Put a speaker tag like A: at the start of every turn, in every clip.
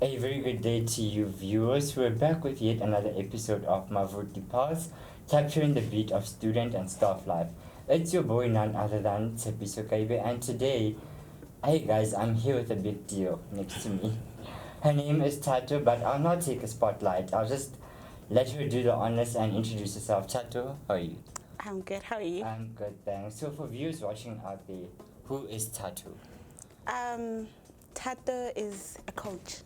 A: A very good day to you, viewers. We're back with yet another episode of maVUTi Pulse, capturing the beat of student and staff life. It's your boy, none other than Tsepiso Kaibe, and today, hey guys, I'm here with a big deal next to me. Her name is Thato, but I'll not take a spotlight. I'll just let her do the honors and introduce herself. Thato, how are you?
B: I'm good. How are you?
A: I'm good, thanks. So, for viewers watching out there, who is Thato?
B: Thato is a coach.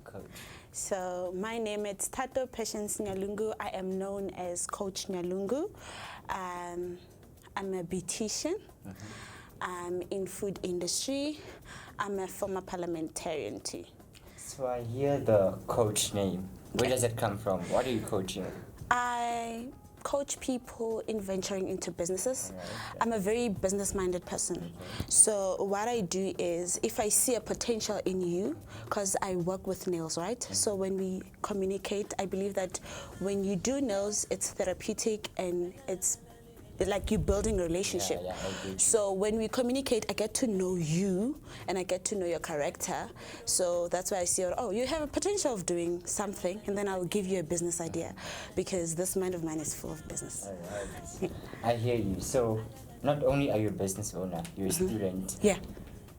A: Coach.
B: So my name is Thato Patience Nyalungu. I am known as Coach Nyalungu. I'm a beautician. I'm in food industry. I'm a former parliamentarian too.
A: So I hear the coach name. Where does it come from? What are you coaching?
B: I coach people in venturing into businesses.
A: Right.
B: I'm a very business-minded person. So what I do is, if I see a potential in you, because I work with nails, right? So when we communicate, I believe that when you do nails, it's therapeutic and it's like you building a relationship.
A: Yeah, I agree.
B: So when we communicate, I get to know you and I get to know your character. So that's why I see, oh, you have a potential of doing something, and then I'll give you a business idea, because this mind of mine is full of business.
A: Alright. I hear you. So not only are you a business owner, you're a student.
B: Yeah.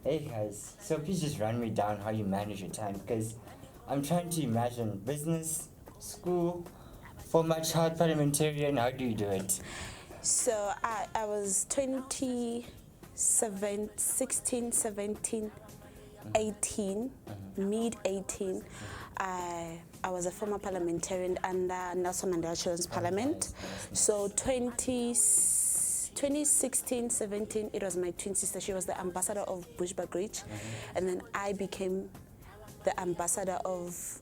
A: Hey guys, so please just run me down how you manage your time, because I'm trying to imagine business, school, for my child parliamentarian. How do you do it?
B: So I was 16, 17, 18, mid 18. I was a former parliamentarian under Nelson Mandela Children's Parliament. So 2016, 17, it was my twin sister. She was the ambassador of Bushbuckridge. And then I became the ambassador of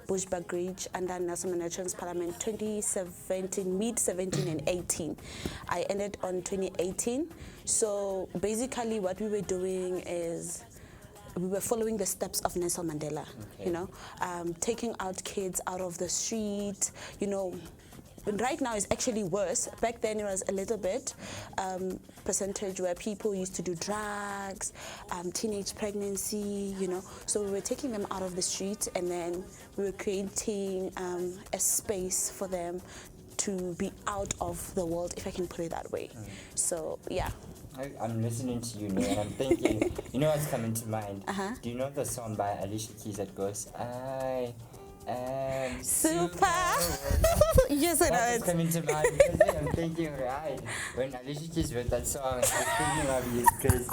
B: Bushbuckridge under Nelson Mandela Children's Parliament 2017, mid 17 and 18. I ended on 2018. So basically what we were doing is we were following the steps of Nelson Mandela, you know, taking out kids out of the street, you know. Right now it's actually worse. Back then it was a little bit percentage where people used to do drugs, teenage pregnancy, you know. So we were taking them out of the street, and then we were creating a space for them to be out of the world, if I can put it that way. So yeah.
A: I'm listening to you now and I'm thinking, you know what's coming to mind? Do you know the song by Alicia Keys that goes, I am
B: Super. Yes, I know
A: What's
B: it.
A: coming to mind? Because I'm thinking, right, when Alicia Keys wrote that song, I was thinking of you, because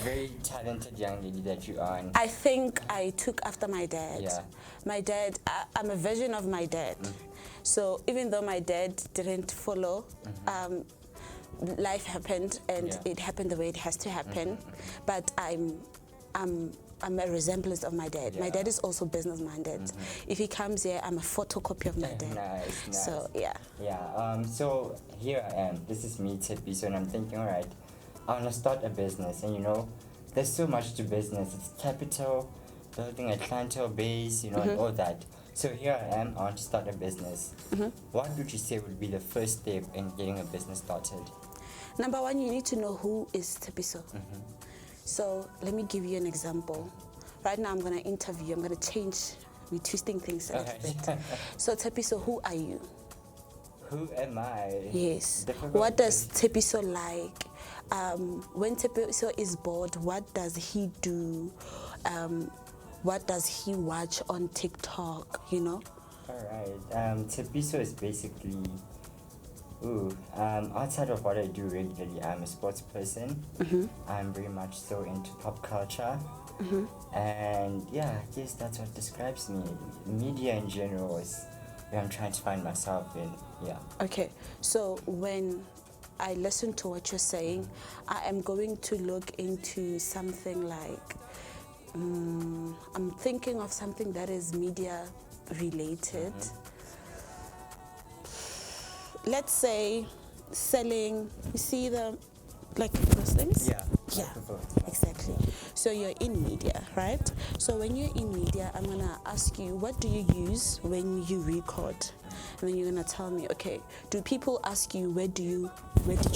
A: very talented young lady that you are.
B: I think I took after my dad.
A: Yeah.
B: My dad, I'm a version of my dad. So even though my dad didn't follow, life happened, and it happened the way it has to happen. But I'm a resemblance of my dad. My dad is also business-minded. If he comes here, I'm a photocopy of my dad.
A: Nice.
B: So yeah.
A: Yeah. So here I am. This is me, Tsepiso, and I'm thinking, all right, I want to start a business, and you know, there's so much to business. It's capital, building a clientele base, you know, and all that. So here I am. I want to start a business. What would you say would be the first step in getting a business started?
B: Number one, you need to know who is Tsepiso. So let me give you an example. Right now I'm going to interview. I'm going to change. We're twisting things a little bit. So Tsepiso, who are you?
A: Who am I?
B: Yes.
A: Difficult.
B: What does Tsepiso like? When Tsepiso is bored, what does he do? What does he watch on TikTok, you know?
A: All right. Tsepiso is basically, outside of what I do regularly, I'm a sports person. I'm very much so into pop culture. And yeah, I guess that's what describes me. Media in general is where I'm trying to find myself in. Yeah.
B: Okay, so when I listen to what you're saying, I am going to look into something like, I'm thinking of something that is media related. Let's say selling, you see the like those things.
A: Yeah.
B: Yeah,
A: Microphones.
B: exactly. So you're in media, right? So when you're in media, I'm gonna ask you, what do you use when you record? And then you're gonna tell me, okay, do people ask you, where did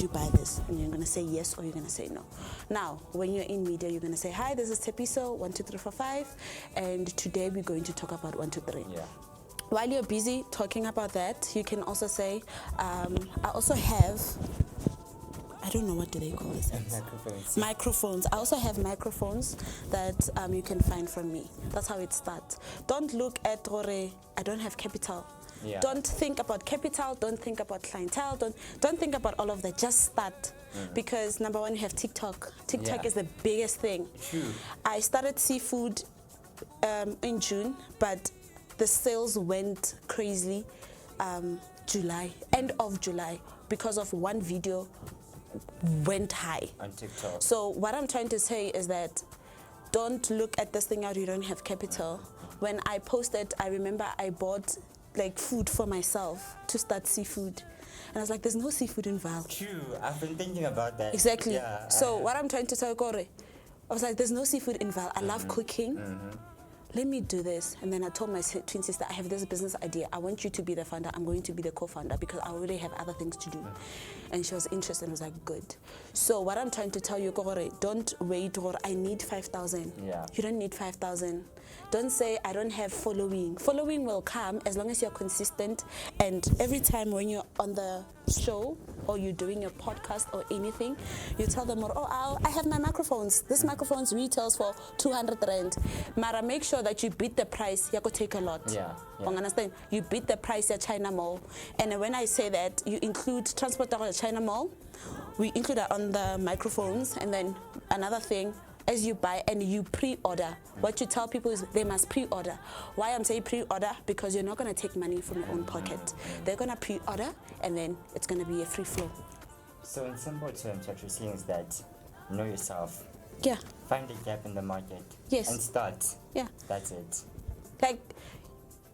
B: you buy this? And you're gonna say yes or you're gonna say no. Now, when you're in media, you're gonna say, hi, this is Tepiso 12345, and today we're going to talk about 123.
A: Yeah.
B: While you're busy talking about that, you can also say, I also have, I don't know, what do they call this?
A: Microphones.
B: Microphones. I also have microphones that you can find from me. That's how it starts. Don't look at gore, I don't have capital.
A: Yeah.
B: Don't think about capital, don't think about clientele, don't think about all of that. Just start. Because number one, you have TikTok. TikTok
A: Yeah.
B: is the biggest thing.
A: True.
B: I started seafood in June, but the sales went crazy July, end of July, because of one video went high
A: On TikTok.
B: So what I'm trying to say is that don't look at this thing out, you don't have capital. When I posted, I remember I bought like food for myself to start seafood, and I was like, there's no seafood in Vaal.
A: True. I've been thinking about that.
B: Exactly.
A: Yeah.
B: So what I'm trying to tell Gore, I was like, there's no seafood in Vaal. I love cooking. Let me do this. And then I told my twin sister, I have this business idea. I want you to be the founder. I'm going to be the co-founder because I already have other things to do. And she was interested and was like, good. So what I'm trying to tell you, Gore, don't wait, Gore, I need 5,000.
A: Yeah.
B: You don't need 5,000. Don't say, I don't have following. Following will come as long as you're consistent. And every time when you're on the show or you're doing your podcast or anything, you tell them, oh, I have my microphones. This microphones retails for 200 rand. Mara, make sure that you beat the price. You go take a lot.
A: Yeah.
B: You understand? You beat the price at China Mall. And when I say that, you include transport at China Mall. We include that on the microphones. And then another thing, as you buy and you pre-order, what you tell people is they must pre-order. Why I'm saying pre-order? Because you're not going to take money from your own pocket. They're going to pre-order, and then it's going to be a free flow.
A: So in simple terms, what you're saying is that know yourself,
B: Yeah.
A: find a gap in the market,
B: Yes.
A: and start.
B: Yeah.
A: That's it.
B: Like,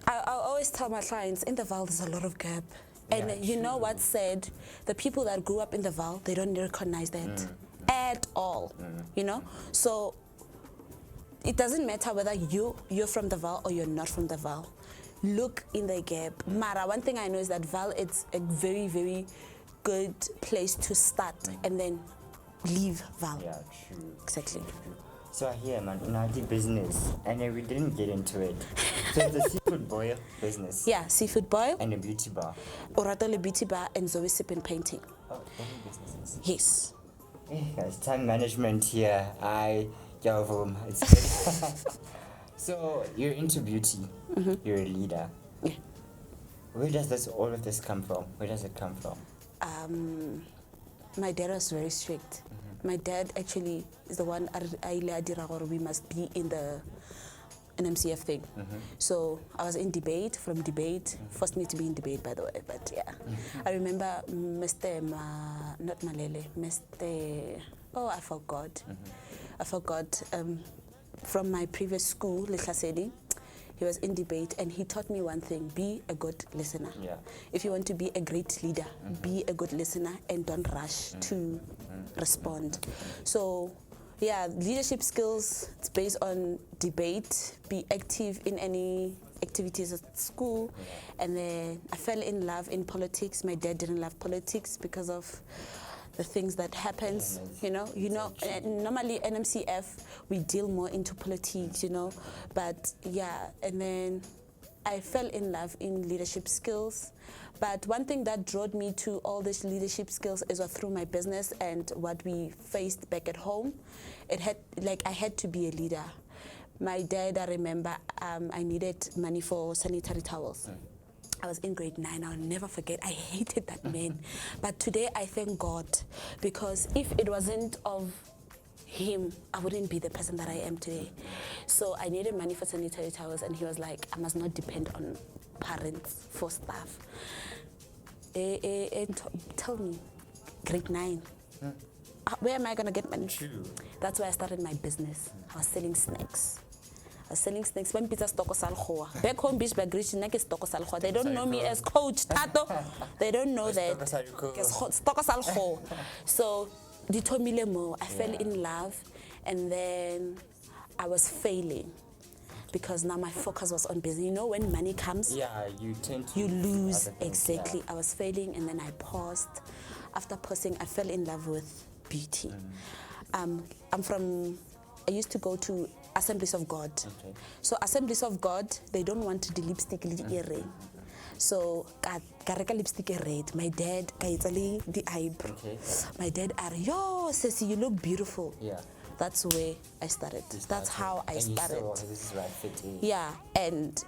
B: I always tell my clients, in the Vaal, there's a lot of gap. And
A: Yeah,
B: you know
A: true.
B: what's said? The people that grew up in the Vaal, they don't recognize that at all. You know? So it doesn't matter whether you're from the Vaal or you're not from the Vaal. Look in the gap. Mara, one thing I know is that Vaal, it's a very, very good place to start and then leave Vaal.
A: Yeah, true.
B: Exactly.
A: So I hear, man, in our business, and we didn't get into it. So it's a seafood boil business.
B: Yeah, seafood boil,
A: And a beauty bar.
B: Orato Le Beauty Bar, and Zoe Sip and Painting.
A: Oh, any businesses.
B: Yes.
A: Hey guys, time management here. It's good. So you're into beauty. You're a leader.
B: Yeah.
A: Where does all of this come from? Where does it come from?
B: My dad was very strict. My dad actually is the one we must be in the NMCF thing. So I was in debate, forced me to be in debate, by the way, but yeah. I remember not Malele, I forgot. From my previous school, Lehlasedi, he was in debate and he taught me one thing: be a good listener.
A: Yeah.
B: If you want to be a great leader, be a good listener and don't rush to respond. So yeah, leadership skills, it's based on debate, be active in any activities at school. And then I fell in love in politics. My dad didn't love politics because of the things that happens, normally NMCF, we deal more into politics, but yeah, and then I fell in love in leadership skills. But one thing that drew me to all these leadership skills is through my business and what we faced back at home. I had to be a leader. My dad, I remember, I needed money for sanitary towels. I was in grade 9, I'll never forget. I hated that man. But today I thank God, because if it wasn't of him, I wouldn't be the person that I am today. So I needed money for sanitary towels, and he was like, I must not depend on parents for stuff. Tell me, grade 9, where am I going to get money?
A: True.
B: That's why I started my business. I was selling snacks. When pizza stoko salkhoa. Back home, beach bag rich neck is stoko salkhoa. They don't know me as Coach Thato. They don't know that. Stoko salkhoa. So Ditomile mo, I fell
A: Yeah.
B: in love, and then I was failing because now my focus was on business. You know, when money comes,
A: Yeah, you tend to
B: you lose.
A: other things,
B: Exactly.
A: yeah.
B: I was failing, and then I paused. After pausing, I fell in love with beauty. I used to go to Assemblies of God.
A: Okay.
B: So Assemblies of God, they don't want the lipstick le earring. So ka reka lipstick e red. My dad ka itsale the eyebrow.
A: Okay.
B: My dad are, yo, Sissy, you look beautiful.
A: Yeah.
B: That's where I started. That's how I
A: and
B: started.
A: You saw, "Oh, this is where I fit in."
B: Yeah, and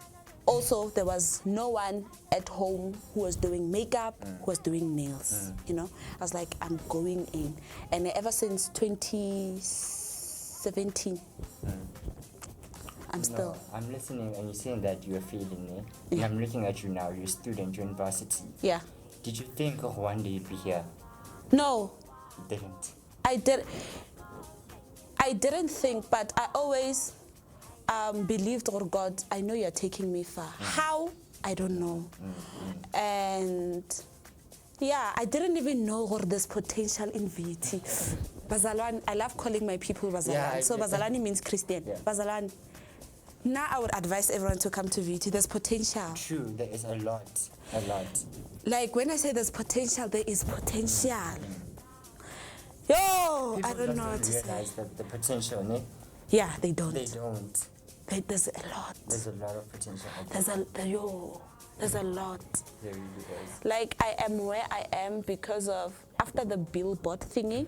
B: also there was no one at home who was doing makeup, who was doing nails. You know, I was like, I'm going in, and ever since 2017, I'm still.
A: No, I'm listening and you're saying that you are feeling it. And I'm looking at you now, you're a student, university.
B: Yeah.
A: Did you think of one day you'd be here?
B: No,
A: You didn't.
B: I didn't think, but I always believed, oh God, I know you're taking me far. How? I don't know. And yeah, I didn't even know there's potential in VT. Bazalwane, I love calling my people Bazalwane.
A: Yeah,
B: So Bazalwane means Christian.
A: Yeah.
B: Bazalwane. Now I would advise everyone to come to VT. There's potential.
A: True, there is a lot. A lot.
B: Like when I say there's potential, there is potential. Yo,
A: People
B: I don't know
A: don't
B: what to say.
A: realize the potential, ne?
B: Yeah, they don't.
A: They don't.
B: There's a lot.
A: There's a lot of potential. out there.
B: There's a lot.
A: There really is.
B: Like I am where I am because of, after the billboard thingy,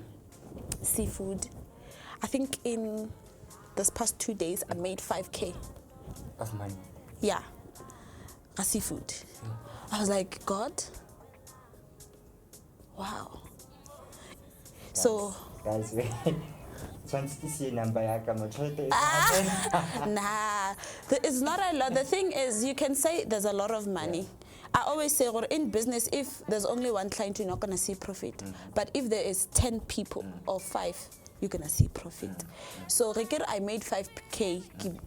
B: seafood. I think in this past 2 days I made 5K.
A: Of money.
B: Yeah, a seafood. I was like, God, wow. So
A: Guys, wait. Once you see number,
B: nah, it's not a lot. The thing is, you can say there's a lot of money. I always say, or in business, if there's only one client, you're not gonna see profit. But if there is 10 people or 5, you're gonna see profit. So I made 5K.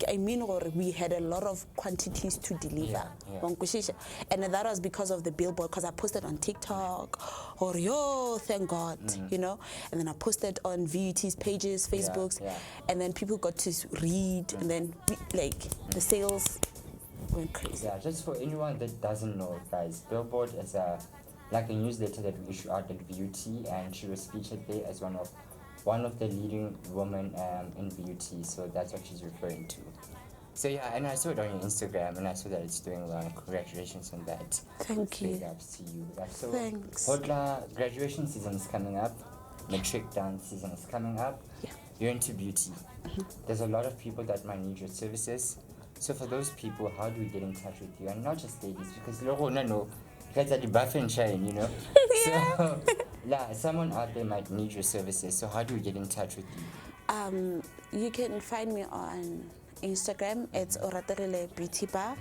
B: I mean, or we had a lot of quantities to deliver. And that was because of the billboard, because I posted on TikTok, or yo, thank God, you know. And then I posted on VUT's pages, Facebooks, and then people got to read, and then like the sales went crazy.
A: Yeah, just for anyone that doesn't know, guys, billboard is like a newsletter that we issue out at VUT, and she was featured there as one of the leading women in beauty, so that's what she's referring to. So yeah, and I saw it on your Instagram, and I saw that it's doing well. Congratulations on that.
B: Thank you.
A: Big ups to you. So,
B: Thanks.
A: Hodla, graduation season is coming up. Matric dance season is coming up.
B: Yeah.
A: You're into beauty. There's a lot of people that might need your services. So for those people, how do we get in touch with you? And not just ladies, because no, guys are the buff and shine, you know.
B: Yeah.
A: So yeah, someone out there might need your services. So how do we get in touch with you?
B: You can find me on Instagram, it's Oraterile Beauty Bar.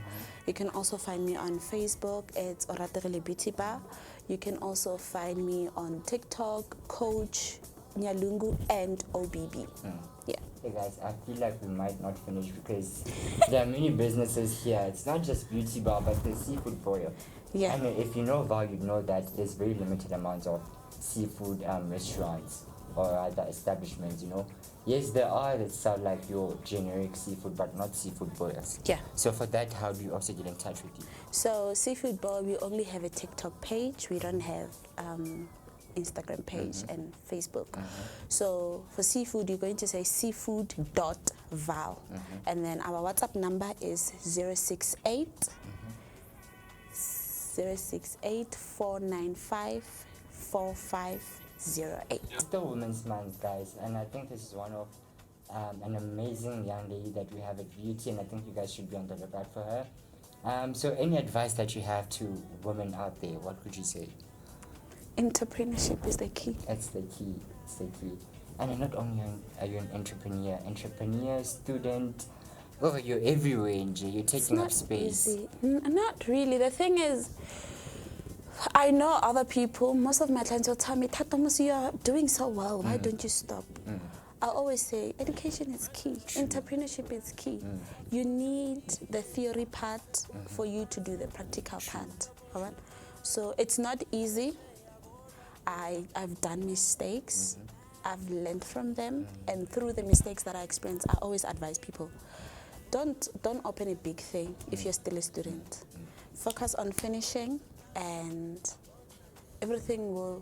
B: You can also find me on Facebook, it's Oraterile Beauty Bar. You can also find me on TikTok, Coach Nyalungu and OBB. Yeah.
A: Hey guys, I feel like we might not finish because there are many businesses here. It's not just beauty bar, but the seafood broil.
B: Yeah.
A: I mean, if you know Vaal, you know that there's very limited amounts of seafood restaurants or other establishments, you know. Yes, there are that sell like your generic seafood, but not seafood broilers.
B: Yeah.
A: So for that, how do you also get in touch with you?
B: So Seafood Bowl, we only have a TikTok page. We don't have Instagram page and Facebook. So for seafood, you're going to say seafood.val. And then our WhatsApp number is 068 495 4508.
A: It's the Women's Month, guys, and I think this is one of an amazing young lady that we have at Beauty, and I think you guys should be on the lookout for her. So any advice that you have to women out there, what would you say?
B: Entrepreneurship is the key.
A: It's the key. It's the key. And not only are you an entrepreneur, student, you're everywhere, NJ. You're taking up space.
B: Easy. Not really. The thing is, I know other people, most of my clients will tell me, Thato, you are doing so well. Why don't you stop? I always say, education is key. Entrepreneurship is key. You need the theory part for you to do the practical part. All right? So it's not easy. I've done mistakes. I've learned from them, and through the mistakes that I experienced, I always advise people, don't open a big thing if you're still a student. Focus on finishing, and everything will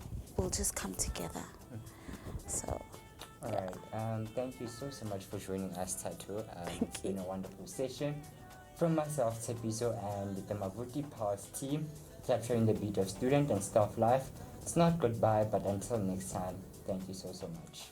B: just come together. So
A: All right. Thank you so much for joining us, Thato. It's been a wonderful session. From myself, Tepiso, and the maVUTi Pulse team, capturing the beat of student and staff life. It's not goodbye, but until next time. Thank you so much.